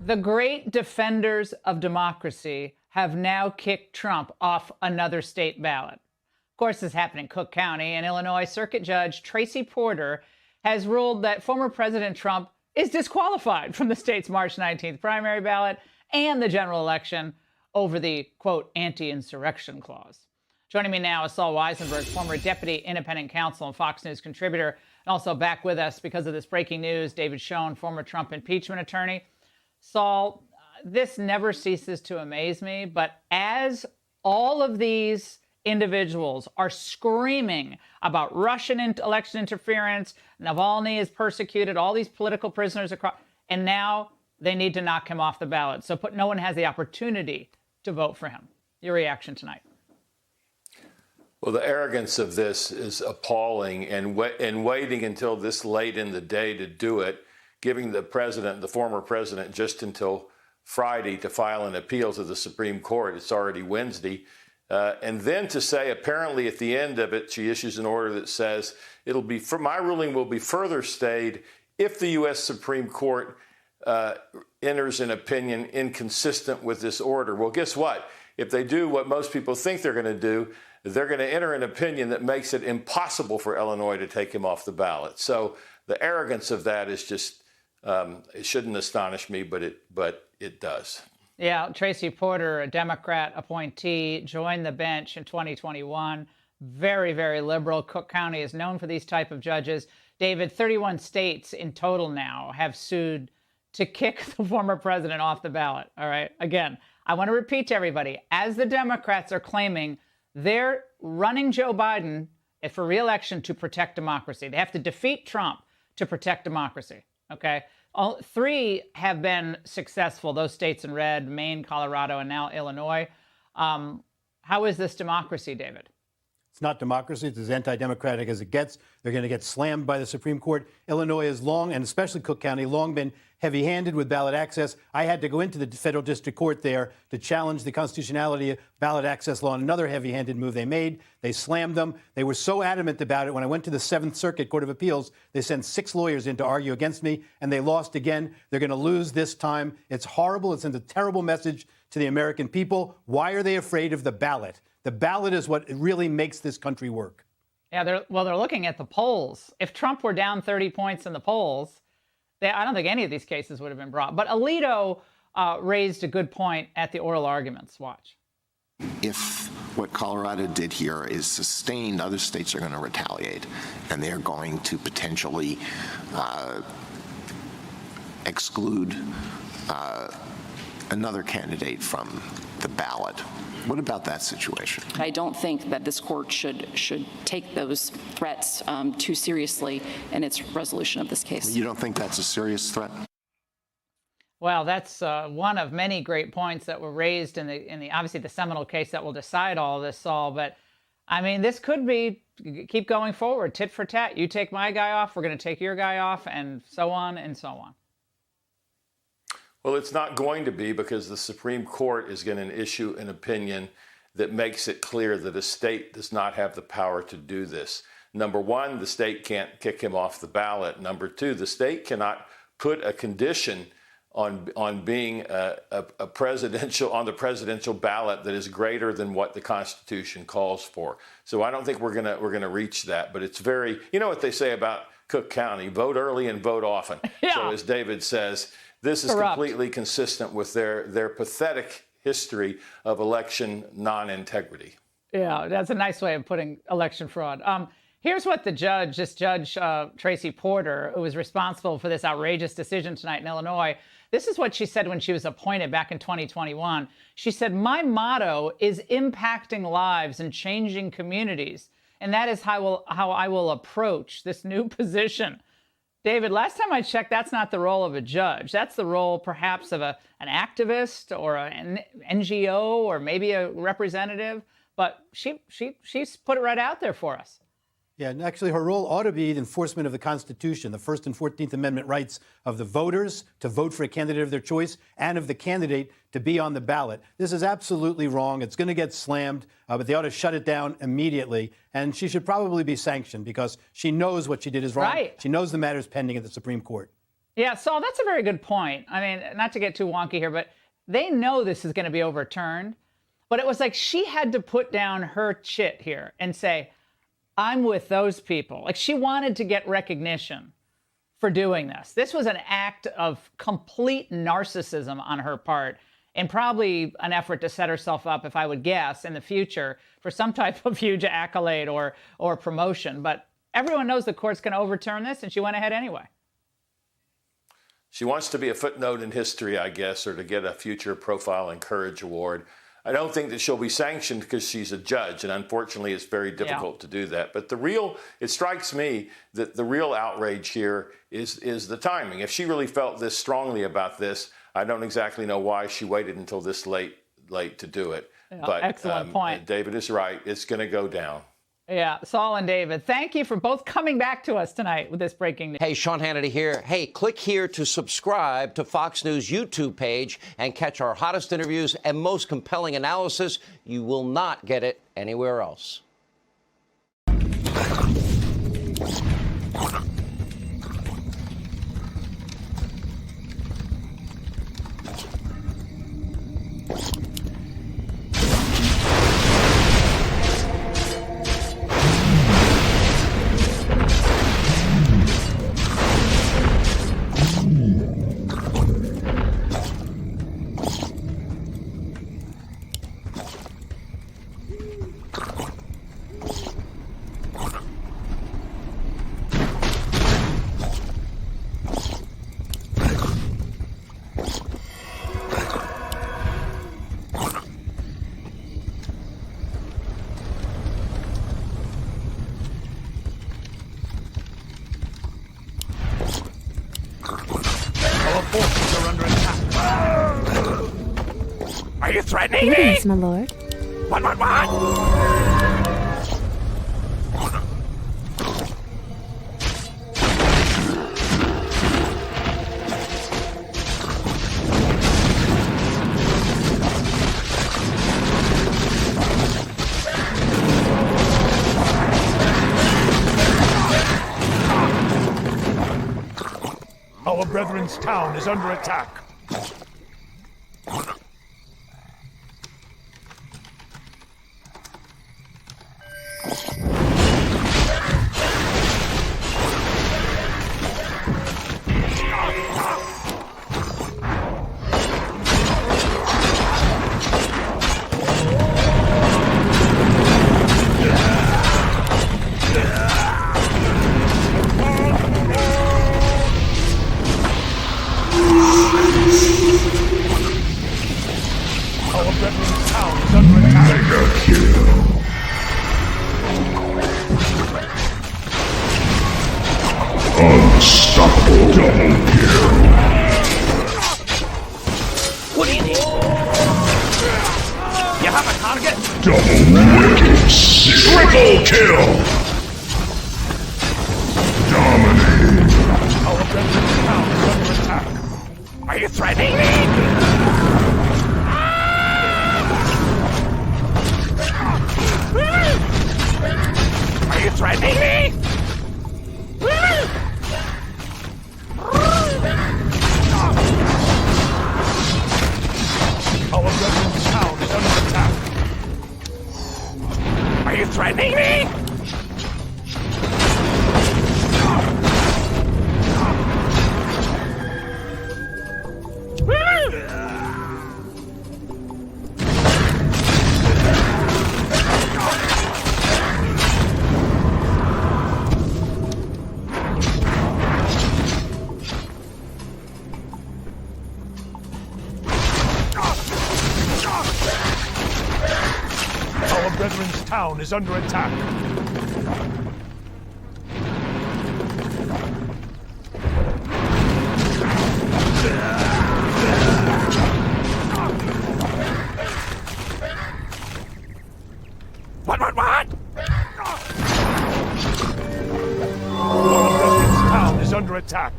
The great defenders of democracy have now kicked Trump off another state ballot. Of course, this happened in Cook County, and Illinois Circuit Judge Tracy Porter has ruled that former President Trump is disqualified from the state's March 19th primary ballot and the general election over the, quote, anti-insurrection clause. Joining me now is Saul Wisenberg, former deputy independent counsel and Fox News contributor, and also back with us because of this breaking news, David Schoen, former Trump impeachment attorney. Saul, this never ceases to amaze me, but as all of these individuals are screaming about Russian election interference, Navalny is persecuted, all these political prisoners across, and now they need to knock him off the ballot. So no one has the opportunity to vote for him. Your reaction tonight? Well, the arrogance of this is appalling, and waiting until this late in the day to do it, giving the former president, just until Friday to file an appeal to the Supreme Court. It's already Wednesday. And then to say, apparently at the end of it, she issues an order that says my ruling will be further stayed if the U.S. Supreme Court enters an opinion inconsistent with this order. Well, guess what? If they do what most people think they're going to do, they're going to enter an opinion that makes it impossible for Illinois to take him off the ballot. So the arrogance of that is just, it shouldn't astonish me, but it does. Yeah, Tracy Porter, a Democrat appointee, joined the bench in 2021. Very, very liberal. Cook County is known for these type of judges. David, 31 states in total now have sued to kick the former president off the ballot. All right. Again, I want to repeat to everybody, as the Democrats are claiming they're running Joe Biden for re-election to protect democracy. They have to defeat Trump to protect democracy. Okay. All three have been successful, those states in red, Maine, Colorado, and now Illinois. How is this democracy, David? It's not democracy. It's as anti-democratic as it gets. They're going to get slammed by the Supreme Court. Illinois has long, and especially Cook County, long been heavy-handed with ballot access. I had to go into the federal district court there to challenge the constitutionality of ballot access law, and another heavy-handed move they made. They slammed them. They were so adamant about it. When I went to the Seventh Circuit Court of Appeals, they sent 6 lawyers in to argue against me, and they lost again. They're going to lose this time. It's horrible. It sends a terrible message to the American people. Why are they afraid of the ballot? The ballot is what really makes this country work. Yeah, they're looking at the polls. If Trump were down 30 points in the polls, I don't think any of these cases would have been brought. But Alito raised a good point at the oral arguments. Watch. If what Colorado did here is sustained, other states are going to retaliate, and they're going to potentially exclude another candidate from the ballot. What about that situation? I don't think that this court should take those threats too seriously in its resolution of this case. You don't think that's a serious threat? Well, that's one of many great points that were raised in the obviously the seminal case that will decide all of this, Saul. But I mean, this could keep going forward, tit for tat. You take my guy off, we're going to take your guy off, and so on and so on. Well, it's not going to be, because the Supreme Court is going to issue an opinion that makes it clear that a state does not have the power to do this. Number one, the state can't kick him off the ballot. Number two, the state cannot put a condition on being a presidential on the presidential ballot that is greater than what the Constitution calls for. So I don't think we're gonna reach that. But it's very, you know what they say about Cook County: vote early and vote often. Yeah. So as David says, this is corrupt. completely consistent with their pathetic history of election non-integrity. Yeah, that's a nice way of putting election fraud. Here's what this judge, Tracy Porter, who was responsible for this outrageous decision tonight in Illinois, this is what she said when she was appointed back in 2021. She said, "My motto is impacting lives and changing communities, and that is how I will approach this new position." David, last time I checked, that's not the role of a judge. That's the role perhaps of an activist or an NGO or maybe a representative. But she's put it right out there for us. Yeah, and actually her role ought to be the enforcement of the Constitution, the First and 14th Amendment rights of the voters to vote for a candidate of their choice and of the candidate to be on the ballot. This is absolutely wrong. It's going to get slammed, but they ought to shut it down immediately. And she should probably be sanctioned because she knows what she did is wrong. Right. She knows the matter is pending at the Supreme Court. Yeah, Saul, that's a very good point. I mean, not to get too wonky here, but they know this is going to be overturned. But it was like she had to put down her chit here and say, I'm with those people. Like she wanted to get recognition for doing this. This was an act of complete narcissism on her part and probably an effort to set herself up, if I would guess, in the future for some type of huge accolade or promotion. But everyone knows the court's going to overturn this, and she went ahead anyway. She wants to be a footnote in history, I guess, or to get a future Profile and Courage Award. I don't think that she'll be sanctioned because she's a judge, and unfortunately it's very difficult to do that. But it strikes me that the real outrage here is the timing. If she really felt this strongly about this, I don't exactly know why she waited until this late to do it. Yeah, but excellent point. David is right. It's going to go down. Yeah, Saul and David, thank you for both coming back to us tonight with this breaking news. Hey, Sean Hannity here. Hey, click here to subscribe to Fox News YouTube page and catch our hottest interviews and most compelling analysis. You will not get it anywhere else. Are you threatening me? Yes, my lord. What? Our brethren's town is under attack. Unstoppable double kill. What do you need? You have a target? Double wicked triple kill. Dominating. Our brethren's town is under attack. Are you threatening me? Are you threatening me? Our brethren's town is under attack. Are you threatening me? Our brethren's town is under attack. What? Our brethren's town is under attack.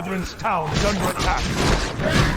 brethren's town is under attack.